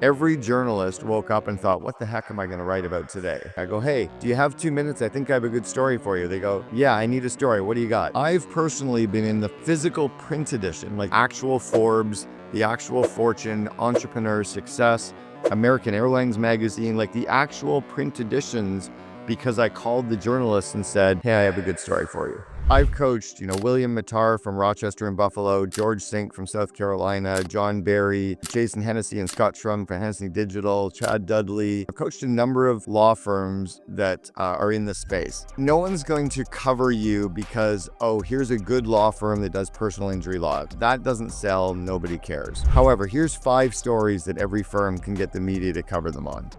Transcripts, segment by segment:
Every journalist woke up and thought, what the heck am I going to write about today? I go, hey, do you have 2 minutes? I think I have a good story for you. They go, yeah, I need a story. What do you got? I've personally been in the physical print edition, like actual Forbes, the actual Fortune, Entrepreneur Success, American Airlines magazine, like the actual print editions, because I called the journalists and said, hey, I have a good story for you. I've coached, William Mattar from Rochester and Buffalo, George Sink from South Carolina, John Barry, Jason Hennessy and Scott Shrum from Hennessy Digital, Chad Dudley. I've coached a number of law firms that are in the space. No one's going to cover you because, oh, here's a good law firm that does personal injury law. That doesn't sell, nobody cares. However, here's 5 stories that every firm can get the media to cover them on.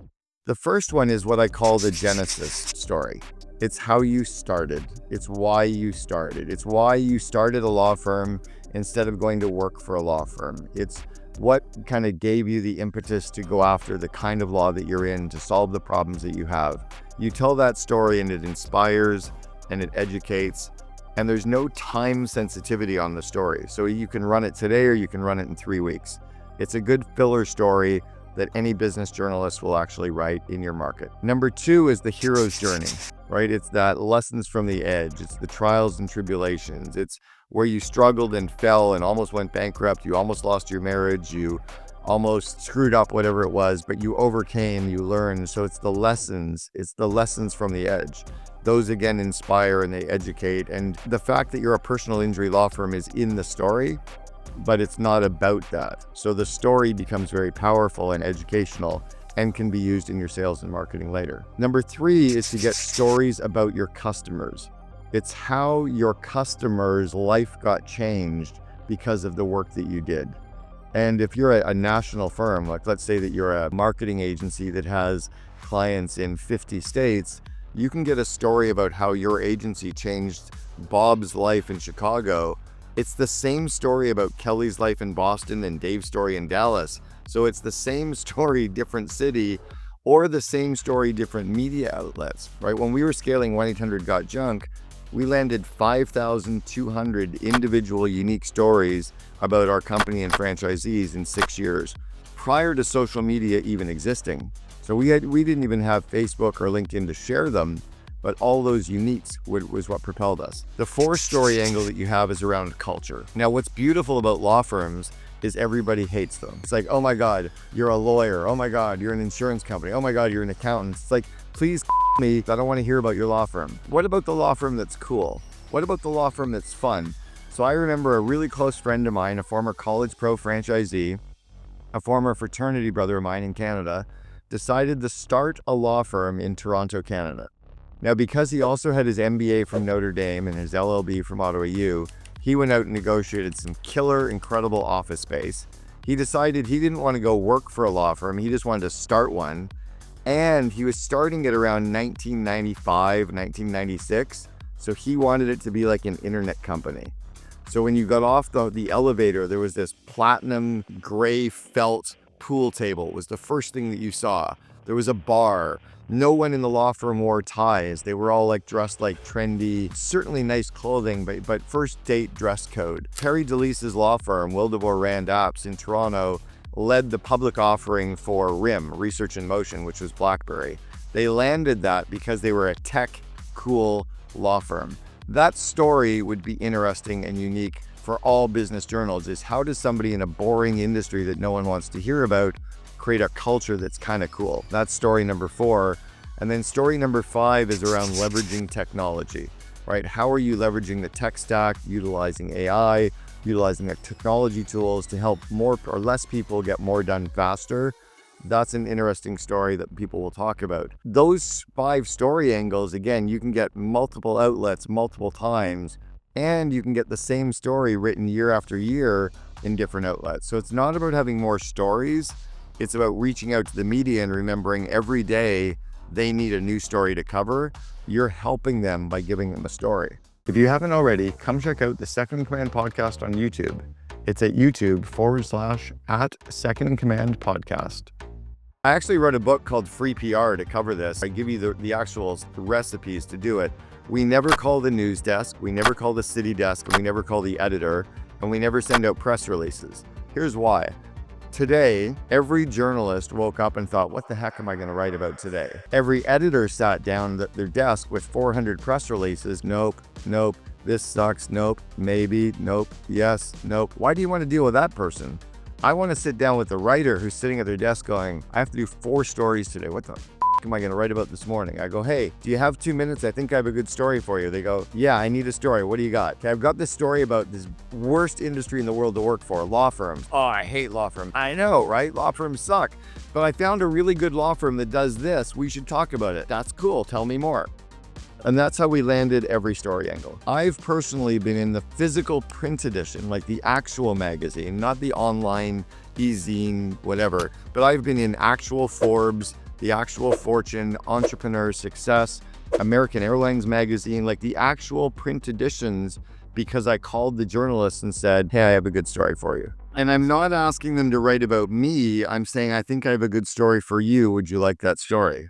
The first one is what I call the Genesis story. It's how you started. It's why you started. It's why you started a law firm instead of going to work for a law firm. It's what kind of gave you the impetus to go after the kind of law that you're in to solve the problems that you have. You tell that story and it inspires and it educates, and there's no time sensitivity on the story. So you can run it today or you can run it in 3 weeks. It's a good filler story that any business journalist will actually write in your market. Number 2 is the hero's journey, right? It's that lessons from the edge. It's the trials and tribulations. It's where you struggled and fell and almost went bankrupt. You almost lost your marriage. You almost screwed up whatever it was, but you overcame, you learned. So it's the lessons. It's the lessons from the edge. Those again inspire and they educate. And the fact that you're a personal injury law firm is in the story, but it's not about that. So the story becomes very powerful and educational and can be used in your sales and marketing later. Number 3 is to get stories about your customers. It's how your customers' life got changed because of the work that you did. And if you're a national firm, like let's say that you're a marketing agency that has clients in 50 states, you can get a story about how your agency changed Bob's life in Chicago. It's the same story about Kelly's life in Boston and Dave's story in Dallas. So it's the same story, different city, or the same story, different media outlets, right? When we were scaling 1-800-GOT-JUNK, we landed 5,200 individual unique stories about our company and franchisees in 6 years, prior to social media even existing. So we didn't even have Facebook or LinkedIn to share them, but all those uniques was what propelled us. The 4th story angle that you have is around culture. Now, what's beautiful about law firms is everybody hates them. It's like, oh my God, you're a lawyer. Oh my God, you're an insurance company. Oh my God, you're an accountant. It's like, please me, I don't want to hear about your law firm. What about the law firm that's cool? What about the law firm that's fun? So I remember a really close friend of mine, a former college pro franchisee, a former fraternity brother of mine in Canada, decided to start a law firm in Toronto, Canada. Now, because he also had his MBA from Notre Dame and his LLB from Ottawa U, he went out and negotiated some killer, incredible office space. He decided he didn't want to go work for a law firm. He just wanted to start one. And he was starting it around 1995, 1996. So he wanted it to be like an internet company. So when you got off the elevator, there was this platinum gray felt pool table. It was the first thing that you saw. There was a bar. No one in the law firm wore ties. They were all like dressed like trendy, certainly nice clothing, but first date dress code. Perry DeLise's law firm, Wildeboer Rand Apps in Toronto, led the public offering for RIM, Research in Motion, which was BlackBerry. They landed that because they were a tech cool law firm. That story would be interesting and unique for all business journals, is how does somebody in a boring industry that no one wants to hear about create a culture that's kind of cool? That's story number 4. And then story number 5 is around leveraging technology, right? How are you leveraging the tech stack, utilizing AI, utilizing the technology tools to help more or less people get more done faster? That's an interesting story that people will talk about. Those 5 story angles, again, you can get multiple outlets multiple times, and you can get the same story written year after year in different outlets. So it's not about having more stories. It's about reaching out to the media and remembering every day they need a new story to cover. You're helping them by giving them a story. If you haven't already, come check out the Second in Command podcast on YouTube. It's at YouTube/@Second in Command podcast. I actually wrote a book called Free PR to cover this. I give you the actual recipes to do it. We never call the news desk, we never call the city desk, and we never call the editor, and we never send out press releases. Here's why. Today, every journalist woke up and thought, what the heck am I going to write about today? Every editor sat down at their desk with 400 press releases. Nope, nope, this sucks, nope, maybe, nope, yes, nope. Why do you want to deal with that person? I want to sit down with the writer who's sitting at their desk going, I have to do 4 stories today. What the am I going to write about this morning? I go, hey, do you have 2 minutes? I think I have a good story for you. They go, yeah, I need a story. What do you got? Okay, I've got this story about this worst industry in the world to work for, law firms. Oh, I hate law firms. I know, right? Law firms suck. But I found a really good law firm that does this. We should talk about it. That's cool. Tell me more. And that's how we landed every story angle. I've personally been in the physical print edition, like the actual magazine, not the online e-zine, whatever, but I've been in actual Forbes, the actual Fortune, Entrepreneur Success, American Airlines magazine, like the actual print editions, because I called the journalists and said, hey, I have a good story for you. And I'm not asking them to write about me. I'm saying, I think I have a good story for you. Would you like that story?